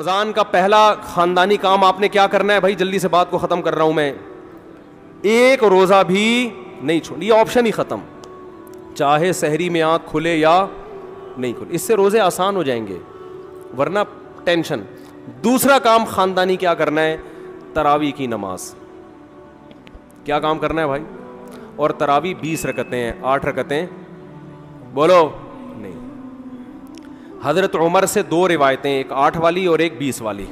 رمضان کا پہلا خاندانی کام آپ نے کیا کرنا ہے بھائی؟ جلدی سے بات کو ختم کر رہا ہوں میں. ایک روزہ بھی نہیں چھوڑ, یہ آپشن ہی ختم, چاہے سحری میں آنکھ کھلے یا نہیں کھلے. اس سے روزے آسان ہو جائیں گے, ورنہ ٹینشن. دوسرا کام خاندانی کیا کرنا ہے؟ تراویح کی نماز. کیا کام کرنا ہے بھائی؟ اور تراویح 20 رکعتیں ہیں, 8 رکعتیں بولو نہیں. حضرت عمر سے 2 روایتیں, ایک 8 والی اور ایک 20 والی,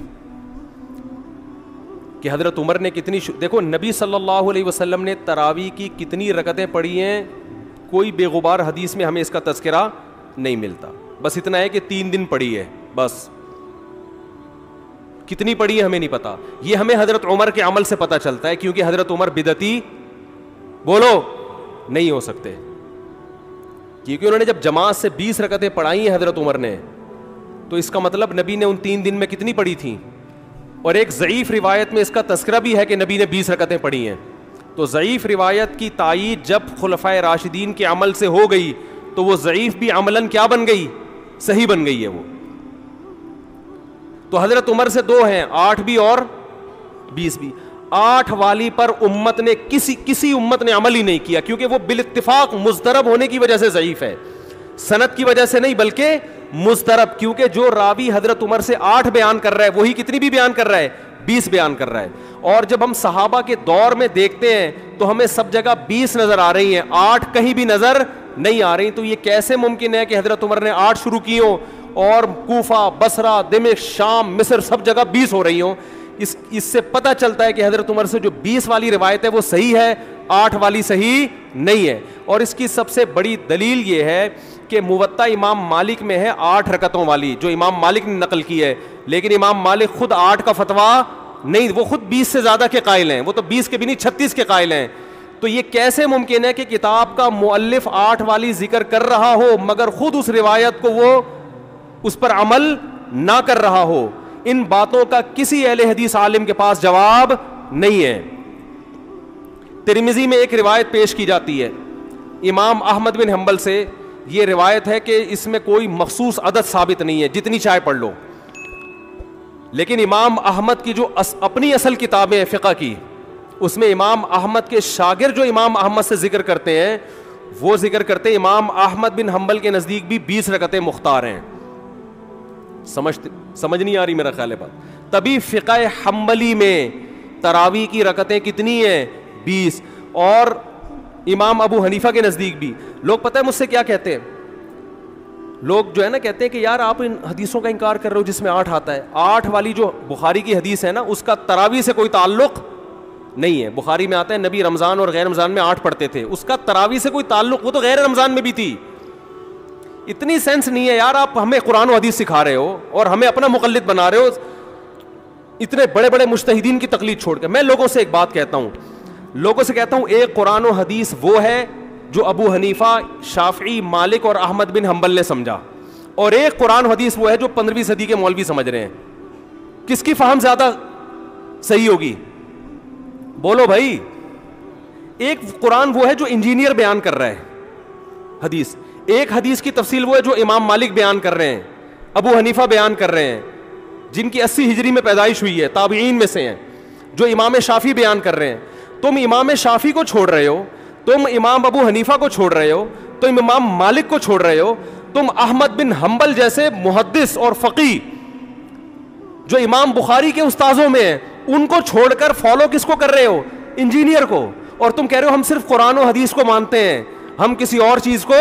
کہ حضرت عمر نے کتنی دیکھو نبی صلی اللہ علیہ وسلم نے تراویح کی کتنی رکعتیں پڑھی ہیں, کوئی بے غبار حدیث میں ہمیں اس کا تذکرہ نہیں ملتا. بس اتنا ہے کہ 3 دن پڑھی ہے, بس کتنی پڑھی ہے ہمیں نہیں پتا. یہ ہمیں حضرت عمر کے عمل سے پتا چلتا ہے, کیونکہ حضرت عمر بدعتی بولو نہیں ہو سکتے, کیونکہ انہوں نے جب جماعت سے 20 رکعتیں پڑھائی ہیں حضرت عمر نے, تو اس کا مطلب نبی نے ان 3 دن میں کتنی پڑھی تھیں. اور ایک ضعیف روایت میں اس کا تذکرہ بھی ہے کہ نبی نے 20 رکعتیں پڑھی ہیں. تو ضعیف روایت کی تائید جب خلفائے راشدین کے عمل سے ہو گئی تو وہ ضعیف بھی عملاً کیا بن گئی؟ صحیح بن گئی ہے وہ. تو حضرت عمر سے 2 ہیں, 8 بھی اور 20 بھی. 8 والی پر امت نے کسی امت نے عمل ہی نہیں کیا, کیونکہ وہ بالاتفاق مضطرب ہونے کی وجہ سے ضعیف ہے, سند کی وجہ سے نہیں بلکہ مضطرب. کیونکہ جو راوی حضرت عمر سے 8 بیان کر رہا ہے وہی کتنی بھی بیان کر رہا ہے؟ 20 بیان کر رہا ہے. اور جب ہم صحابہ کے دور میں دیکھتے ہیں تو ہمیں سب جگہ 20 نظر آ رہی ہیں, 8 کہیں بھی نظر نہیں آ رہی. تو یہ کیسے ممکن ہے کہ حضرت عمر نے 8 شروع کی ہوں اور کوفہ, بصرہ, دمشق, شام, مصر سب جگہ 20 ہو رہی ہوں؟ اس سے پتہ چلتا ہے کہ حضرت عمر سے جو 20 والی روایت ہے وہ صحیح ہے, 8 والی صحیح نہیں ہے. اور اس کی سب سے بڑی دلیل یہ ہے کہ موطا امام مالک میں ہے 8 رکعتوں والی, جو امام مالک نے نقل کی ہے, لیکن امام مالک خود 8 کا فتویٰ نہیں, وہ خود 20 سے زیادہ کے قائل ہیں, وہ تو 20 کے بھی نہیں 36 کے قائل ہیں. تو یہ کیسے ممکن ہے کہ کتاب کا مؤلف 8 والی ذکر کر رہا ہو مگر خود اس روایت کو وہ اس پر عمل نہ کر رہا ہو؟ ان باتوں کا کسی اہل حدیث عالم کے پاس جواب نہیں ہے. ترمذی میں ایک روایت پیش کی جاتی ہے امام احمد بن حنبل سے, یہ روایت ہے کہ اس میں کوئی مخصوص عدد ثابت نہیں ہے, جتنی چاہے پڑھ لو. لیکن امام احمد کی جو اپنی اصل کتابیں ہیں فقہ کی, اس میں امام احمد کے شاگرد جو امام احمد سے ذکر کرتے ہیں وہ ذکر کرتے ہیں امام احمد بن حنبل کے نزدیک بھی 20 رکعتیں مختار ہیں. سمجھ نہیں آ رہی میرا خیال ہے بات. تبھی فقہ حنبلی میں تراویح کی رکعتیں کتنی ہیں؟ 20. اور امام ابو حنیفہ کے نزدیک بھی. لوگ پتہ ہے مجھ سے کیا کہتے ہیں, لوگ جو ہے نا کہتے ہیں کہ یار آپ ان حدیثوں کا انکار کر رہے ہو جس میں 8 آتا ہے. 8 والی جو بخاری کی حدیث ہے نا اس کا تراویح سے کوئی تعلق نہیں ہے. بخاری میں آتا ہے نبی رمضان اور غیر رمضان میں 8 پڑھتے تھے, اس کا تراویح سے کوئی تعلق, وہ تو غیر رمضان میں بھی تھی. اتنی سینس نہیں ہے یار, آپ ہمیں قرآن و حدیث سکھا رہے ہو اور ہمیں اپنا مقلد بنا رہے ہو, اتنے بڑے بڑے مجتہدین کی تقلید چھوڑ کے. میں لوگوں سے ایک بات کہتا ہوں, ایک قرآن و حدیث وہ ہے جو ابو حنیفہ, شافعی, مالک اور احمد بن حنبل نے سمجھا, اور ایک قرآن و حدیث وہ ہے جو 15ویں صدی کے مولوی سمجھ رہے ہیں. کس کی فہم زیادہ صحیح ہوگی؟ بولو بھائی. ایک قرآن وہ ہے جو انجینئر بیان کر رہا ہے حدیث, ایک حدیث کی تفصیل وہ ہے جو امام مالک بیان کر رہے ہیں, ابو حنیفہ بیان کر رہے ہیں, جن کی 80 ہجری میں پیدائش ہوئی ہے, تابعین میں سے ہیں, جو امام شافعی بیان کر رہے ہیں. تم امام شافعی کو چھوڑ رہے ہو, تم امام ابو حنیفہ کو چھوڑ رہے ہو, تم امام مالک کو چھوڑ رہے ہو, تم احمد بن حنبل جیسے محدث اور فقیہ جو امام بخاری کے استاذوں میں ہیں ان کو چھوڑ کر فالو کس کو کر رہے ہو؟ انجینئر کو. اور تم کہہ رہے ہو ہم صرف قرآن و حدیث کو مانتے ہیں, ہم کسی اور چیز کو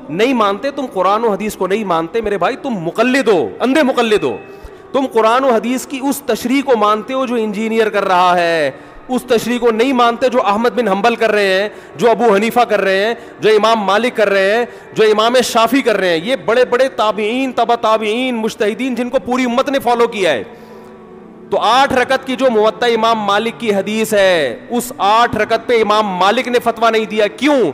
نہیں مانتے. تم قرآن و حدیث کو نہیں مانتے میرے بھائی, تم مقلد ہو, اندھے مقلد ہو. تم قرآن و حدیث کی اس تشریح کو مانتے ہو جو انجینئر کر رہا ہے, اس تشریح کو نہیں مانتے جو احمد بن حنبل کر رہے ہیں, جو ابو حنیفہ کر رہے ہیں, جو امام مالک کر رہے ہیں, جو امام شافعی کر رہے ہیں. یہ بڑے بڑے تابعین, تبع تابعین, مجتہدین جن کو پوری امت نے فالو کیا ہے. تو 8 رکعت کی جو موطا امام مالک کی حدیث ہے, اس 8 رکعت پہ امام مالک نے فتویٰ نہیں دیا. کیوں؟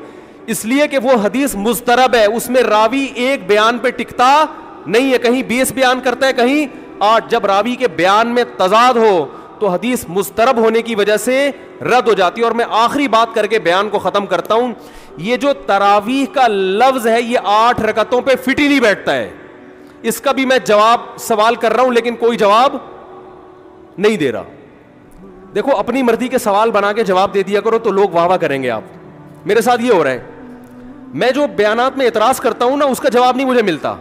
اس لیے کہ وہ حدیث مضطرب ہے, اس میں راوی ایک بیان پہ ٹکتا نہیں ہے, کہیں 20 بیان کرتا ہے, کہیں 8. جب راوی کے بیان میں تضاد ہو تو حدیث مضطرب ہونے کی وجہ سے رد ہو جاتی ہے. اور میں آخری بات کر کے بیان کو ختم کرتا ہوں, یہ جو تراویح کا لفظ ہے یہ 8 رکعتوں پہ فٹ ہی نہیں بیٹھتا ہے. اس کا بھی میں جواب سوال کر رہا ہوں لیکن کوئی جواب نہیں دے رہا. دیکھو اپنی مرضی کے سوال بنا کے جواب دے دیا کرو تو لوگ واہ واہ کریں گے. آپ میرے ساتھ یہ ہو رہا ہے, میں جو بیانات میں اعتراض کرتا ہوں نا اس کا جواب نہیں مجھے ملتا,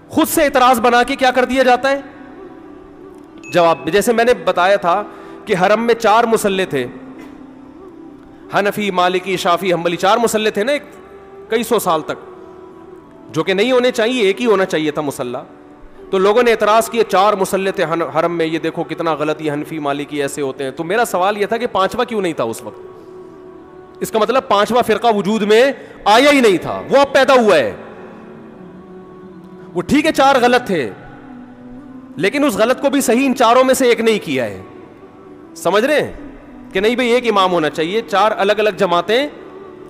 خود سے اعتراض بنا کے کیا کر دیا جاتا ہے جواب. جیسے میں نے بتایا تھا کہ حرم میں 4 مصلے تھے, حنفی, مالکی, شافعی, حنبلی, 4 مصلے تھے نا کئی سو سال تک, جو کہ نہیں ہونے چاہیے, ایک ہی ہونا چاہیے تھا مصلی. تو لوگوں نے اعتراض کیا 4 مصلے تھے حرم میں, یہ دیکھو کتنا غلط, یہ حنفی مالکی ایسے ہوتے ہیں. تو میرا سوال یہ تھا کہ 5واں کیوں نہیں تھا اس وقت؟ اس کا مطلب 5واں فرقہ وجود میں آیا ہی نہیں تھا, وہ اب پیدا ہوا ہے. وہ ٹھیک ہے 4 غلط تھے لیکن اس غلط کو بھی صحیح ان 4 میں سے ایک نہیں کیا ہے. سمجھ رہے ہیں کہ نہیں بھئی ایک امام ہونا چاہیے, 4 الگ الگ جماعتیں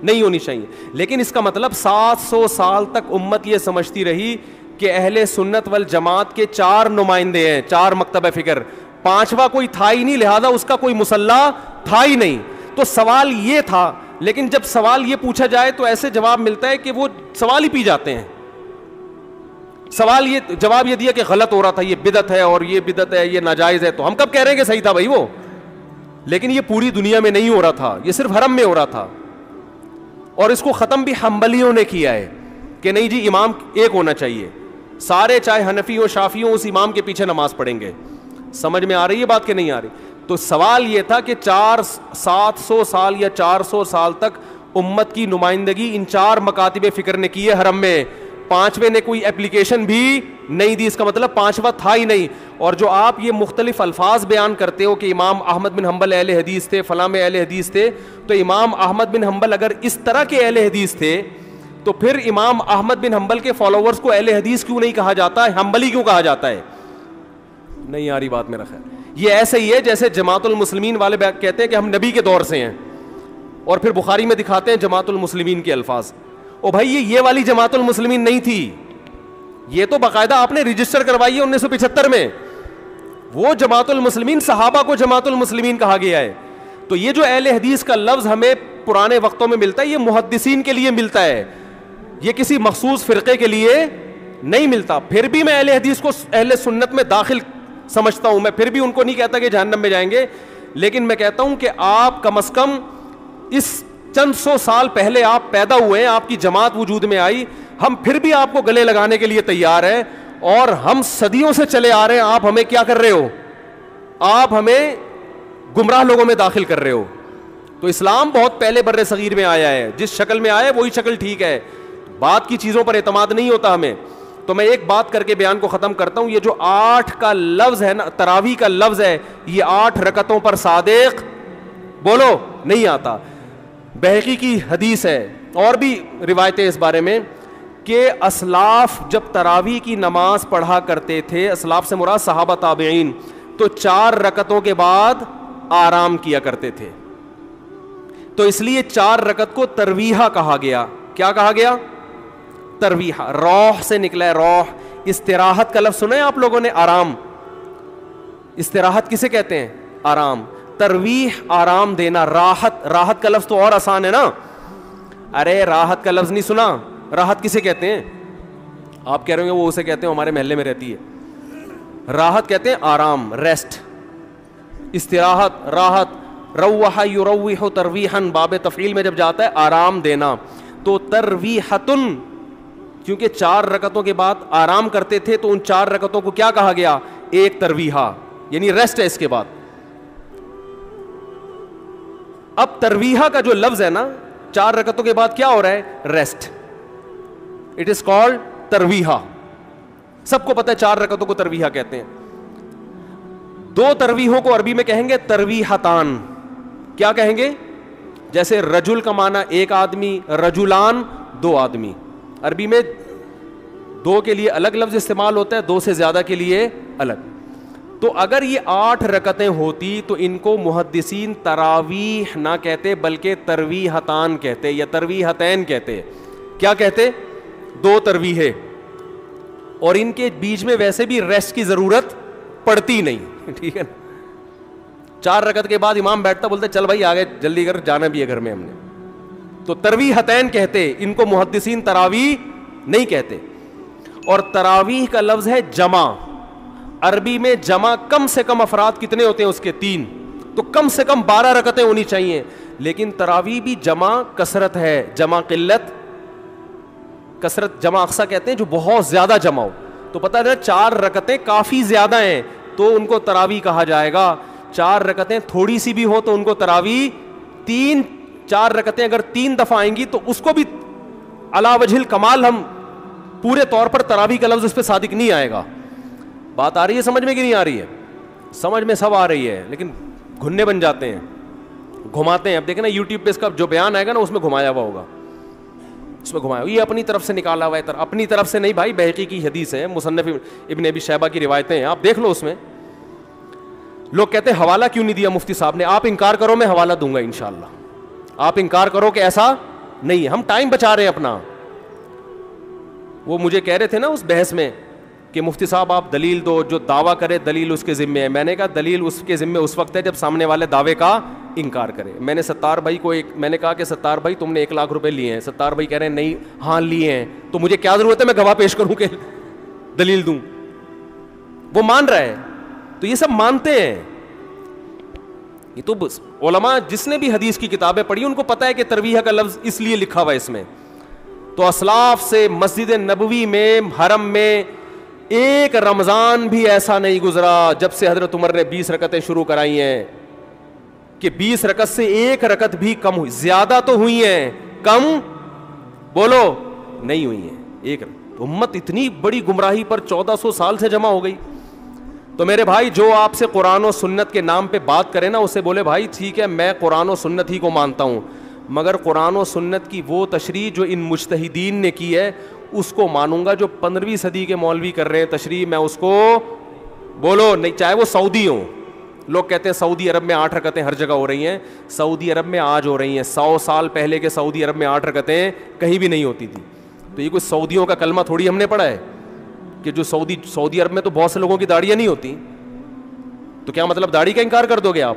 نہیں ہونی چاہیے. لیکن اس کا مطلب 700 سال تک امت یہ سمجھتی رہی کہ اہل سنت والجماعت کے 4 نمائندے ہیں, 4 مکتب فکر, 5واں کوئی تھا ہی نہیں, لہذا اس کا کوئی مصلی تھا ہی نہیں. تو سوال یہ تھا, لیکن جب سوال یہ پوچھا جائے تو ایسے جواب ملتا ہے کہ وہ سوال ہی پی جاتے ہیں. سوال یہ جواب یہ دیا کہ غلط ہو رہا تھا, یہ بدعت ہے, اور یہ بدعت ہے, یہ ناجائز ہے. تو ہم کب کہہ رہے ہیں کہ صحیح تھا بھائی وہ, لیکن یہ پوری دنیا میں نہیں ہو رہا تھا, یہ صرف حرم میں ہو رہا تھا. اور اس کو ختم بھی حنبلیوں نے کیا ہے کہ نہیں جی امام ایک ہونا چاہیے, سارے چاہے حنفی ہو شافعی ہو اس امام کے پیچھے نماز پڑھیں گے. سمجھ میں آ رہی ہے بات کہ نہیں آ رہی؟ تو سوال یہ تھا کہ 700 سال یا 400 سال تک امت کی نمائندگی ان 4 مکاتب فکر نے کی ہے حرم میں, 5ویں نے کوئی اپلیکیشن بھی نہیں دی. اس کا مطلب 5واں تھا ہی نہیں. اور جو آپ یہ مختلف الفاظ بیان کرتے ہو کہ امام احمد بن حنبل اہل حدیث تھے, فلاں میں اہل حدیث تھے, تو امام احمد بن حنبل اگر اس طرح کے اہل حدیث تھے تو پھر امام احمد بن حنبل کے فالوورز کو اہل حدیث کیوں نہیں کہا جاتا ہے, حنبلی کیوں کہا جاتا ہے؟ نہیں آ رہی بات میرا خیال. یہ ایسے ہی ہے جیسے جماعت المسلمین والے کہتے ہیں کہ ہم نبی کے دور سے ہیں, اور پھر بخاری میں دکھاتے ہیں جماعت المسلمین کے الفاظ. او بھائی یہ والی جماعت المسلمین نہیں تھی, یہ تو باقاعدہ آپ نے رجسٹر کروائی ہے 1975 میں. وہ جماعت المسلمین صحابہ کو جماعت المسلمین کہا گیا ہے. تو یہ جو اہل حدیث کا لفظ ہمیں پرانے وقتوں میں ملتا ہے یہ محدثین کے لیے ملتا ہے, یہ کسی مخصوص فرقے کے لیے نہیں ملتا. پھر بھی میں اہل حدیث کو اہل سنت میں داخل سمجھتا ہوں, میں پھر بھی ان کو نہیں کہتا کہ جہنم میں جائیں گے, لیکن میں کہتا ہوں کہ آپ کم از کم اس چند 100 سال پہلے آپ پیدا ہوئے ہیں, آپ کی جماعت وجود میں آئی, ہم پھر بھی آپ کو گلے لگانے کے لیے تیار ہیں, اور ہم صدیوں سے چلے آ رہے ہیں. آپ ہمیں کیا کر رہے ہو, آپ ہمیں گمراہ لوگوں میں داخل کر رہے ہو. تو اسلام بہت پہلے بر صغیر میں آیا ہے, جس شکل میں آیا ہے وہی شکل ٹھیک ہے, بات کی چیزوں پر اعتماد نہیں ہوتا ہمیں. تو میں ایک بات کر کے بیان کو ختم کرتا ہوں, یہ جو 8 کا لفظ ہے نا, تراویح کا لفظ ہے, یہ 8 رکعتوں پر صادق بولو نہیں آتا. بہقی کی حدیث ہے اور بھی روایتیں اس بارے میں کہ اسلاف جب تراویح کی نماز پڑھا کرتے تھے, اسلاف سے مراد صحابہ تابعین, تو 4 رکعتوں کے بعد آرام کیا کرتے تھے. تو اس لیے 4 رکعت کو ترویحہ کہا گیا. کیا کہا گیا؟ ترویحہ. روح سے نکلا ہے, روح. استراحت کا لفظ سنا ہے آپ لوگوں نے, آرام. استراحت کسے کہتے ہیں؟ آرام. ترویح آرام دینا. راحت, راحت کا لفظ تو اور آسان ہے نا. ارے راحت کا لفظ نہیں سنا, راحت کسے کہتے ہیں؟ آپ کہہ رہے ہیں وہ اسے کہتے ہیں ہمارے محلے میں رہتی ہے. راحت کہتے ہیں آرام, ریسٹ. استراحت, راحت. روح یروح ترویحا, باب تفعیل میں جب جاتا ہے آرام دینا. تو ترویحتن, کیونکہ 4 رکعتوں کے بعد آرام کرتے تھے تو ان 4 رکعتوں کو کیا کہا گیا؟ ایک ترویحہ, یعنی ریسٹ ہے اس کے بعد. اب ترویحہ کا جو لفظ ہے نا, 4 رکعتوں کے بعد کیا ہو رہا ہے؟ ریسٹ. اٹ از کالڈ ترویحہ. سب کو پتہ ہے 4 رکعتوں کو ترویحہ کہتے ہیں. 2 ترویحوں کو عربی میں کہیں گے ترویحتان. کیا کہیں گے؟ جیسے رجل کا معنی ایک آدمی, رجلان 2 آدمی. عربی میں 2 کے لیے الگ لفظ استعمال ہوتا ہے, 2 سے زیادہ کے لیے الگ. تو اگر یہ 8 رکعتیں ہوتی تو ان کو محدثین تراویح نہ کہتے بلکہ ترویحتان کہتے یا ترویحتین کہتے. کیا کہتے؟ 2 ترویحیں. اور ان کے بیچ میں ویسے بھی ریسٹ کی ضرورت پڑتی نہیں, ٹھیک ہے نا. 4 رکعت کے بعد امام بیٹھتا, بولتے چل بھائی آگے جلدی کر, جانا بھی ہے گھر میں ہم نے. تو ترویحتین کہتے, ان کو محدثین تراویح نہیں کہتے. اور تراویح کا لفظ ہے جمع. عربی میں جمع کم سے کم افراد کتنے ہوتے ہیں اس کے؟ 3. تو کم سے کم 12 رکعتیں ہونی چاہیے. لیکن تراویح بھی جمع کثرت ہے, جمع قلت کثرت. جمع اقصا کہتے ہیں جو بہت زیادہ جمع ہو. تو پتہ ہے 4 رکعتیں کافی زیادہ ہیں تو ان کو تراویح کہا جائے گا. 4 رکعتیں تھوڑی سی بھی ہو تو ان کو تراویح. 4 رکعتیں اگر 3 دفعہ آئیں گی تو اس کو بھی علی وجہ الکمال ہم پورے طور پر تراویح کا لفظ اس پہ صادق نہیں آئے گا. بات آ رہی ہے سمجھ میں کہ نہیں آ رہی ہے؟ سمجھ میں سب آ رہی ہے, لیکن گھننے بن جاتے ہیں, گھماتے ہیں. اب دیکھیں نا یوٹیوب پہ اس کا جو بیان آئے گا نا اس میں گھمایا ہوا ہوگا, اس میں گھمایا یہ اپنی طرف سے نکالا ہوا ہے. اپنی طرف سے نہیں بھائی, بہقی کی حدیث ہے, مصنف ابن ابی شیبہ کی روایتیں ہیں, آپ دیکھ لو. اس میں لوگ کہتے ہیں حوالہ کیوں نہیں دیا مفتی صاحب نے. آپ انکار کرو میں حوالہ دوں گا انشاءاللہ. آپ انکار کرو کہ ایسا نہیں ہے, ہم ٹائم بچا رہے ہیں اپنا. وہ مجھے کہہ رہے تھے نا اس بحث میں کہ مفتی صاحب آپ دلیل دو, جو دعویٰ کرے دلیل اس کے ذمے ہے. میں نے کہا دلیل اس کے ذمے اس وقت ہے جب سامنے والے دعوے کا انکار کرے. میں نے ستار بھائی کو میں نے کہا کہ ستار بھائی تم نے 1 لاکھ روپے لیے ہیں. ستار بھائی کہہ رہے ہیں نہیں, ہاں لیے ہیں. تو مجھے کیا ضرورت ہے میں گواہ پیش کروں کہ دلیل دوں؟ وہ مان رہا ہے. تو یہ سب مانتے ہیں. یہ تو علماء جس نے بھی حدیث کی کتابیں پڑھی ان کو پتا ہے کہ ترویح کا لفظ اس لیے لکھا ہوا ہے اس میں. تو اسلاف سے مسجد نبوی میں حرم میں ایک رمضان بھی ایسا نہیں گزرا جب سے حضرت عمر نے 20 رکعتیں شروع کرائی ہیں کہ 20 رکعت سے 1 رکعت بھی کم ہوئی. زیادہ تو ہوئی ہیں, کم بولو نہیں ہوئی ہیں. 1 امت اتنی بڑی گمراہی پر 1400 سال سے جمع ہو گئی. تو میرے بھائی جو آپ سے قرآن و سنت کے نام پہ بات کرے نا اسے بولے بھائی ٹھیک ہے میں قرآن و سنت ہی کو مانتا ہوں, مگر قرآن و سنت کی وہ تشریح جو ان مجتہدین نے کی ہے اس کو مانوں گا. جو 15ویں صدی کے مولوی کر رہے ہیں تشریح, میں اس کو بولو نہیں, چاہے وہ سعودی ہوں. لوگ کہتے ہیں سعودی عرب میں 8 رکعتیں ہر جگہ ہو رہی ہیں. سعودی عرب میں آج ہو رہی ہیں, 100 سال پہلے کے سعودی عرب میں 8 رکعتیں کہیں بھی نہیں ہوتی تھی. تو یہ کوئی سعودیوں کا کلمہ تھوڑی ہم نے پڑھا ہے کہ جو سعودی عرب میں تو بہت سے لوگوں کی داڑیاں نہیں ہوتی. تو کیا مطلب داڑھی کا انکار کر دو گے آپ؟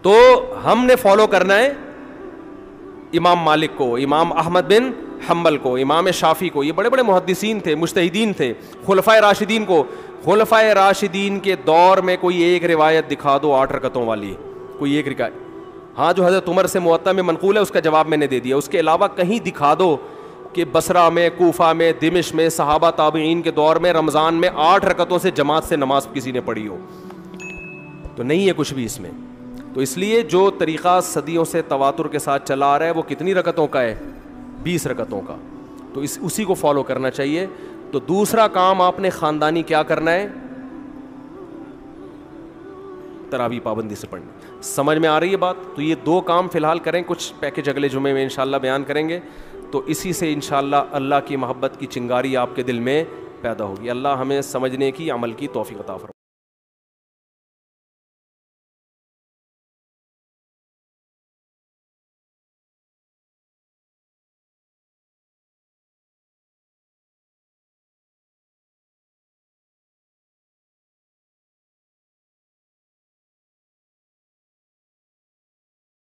تو ہم نے فالو کرنا ہے امام مالک کو, امام احمد بن حنبل کو, امام شافعی کو. یہ بڑے بڑے محدثین تھے, مجتہدین تھے. خلفائے راشدین کو, خلفائے راشدین کے دور میں کوئی ایک روایت دکھا دو 8 رکعتوں والی, کوئی ایک روایت. ہاں جو حضرت عمر سے موطا میں منقول ہے اس کا جواب میں نے دے دیا. اس کے علاوہ کہیں دکھا دو کہ بصرہ میں, کوفہ میں, دمشق میں, صحابہ تابعین کے دور میں رمضان میں 8 رکعتوں سے جماعت سے نماز کسی نے پڑھی ہو. تو نہیں ہے کچھ بھی اس میں. تو اس لیے جو طریقہ صدیوں سے تواتر کے ساتھ چلا آ رہا ہے وہ کتنی رکعتوں کا ہے؟ 20 رکعتوں کا. تو اسی کو فالو کرنا چاہیے. تو دوسرا کام آپ نے خاندانی کیا کرنا ہے؟ تراویح پابندی سے پڑھنا. سمجھ میں آ رہی ہے بات؟ تو یہ 2 کام فی الحال کریں, کچھ پیکج اگلے جمعے میں انشاءاللہ بیان کریں گے. تو اسی سے انشاءاللہ اللہ کی محبت کی چنگاری آپ کے دل میں پیدا ہوگی. اللہ ہمیں سمجھنے کی, عمل کی توفیق عطا فرمائے.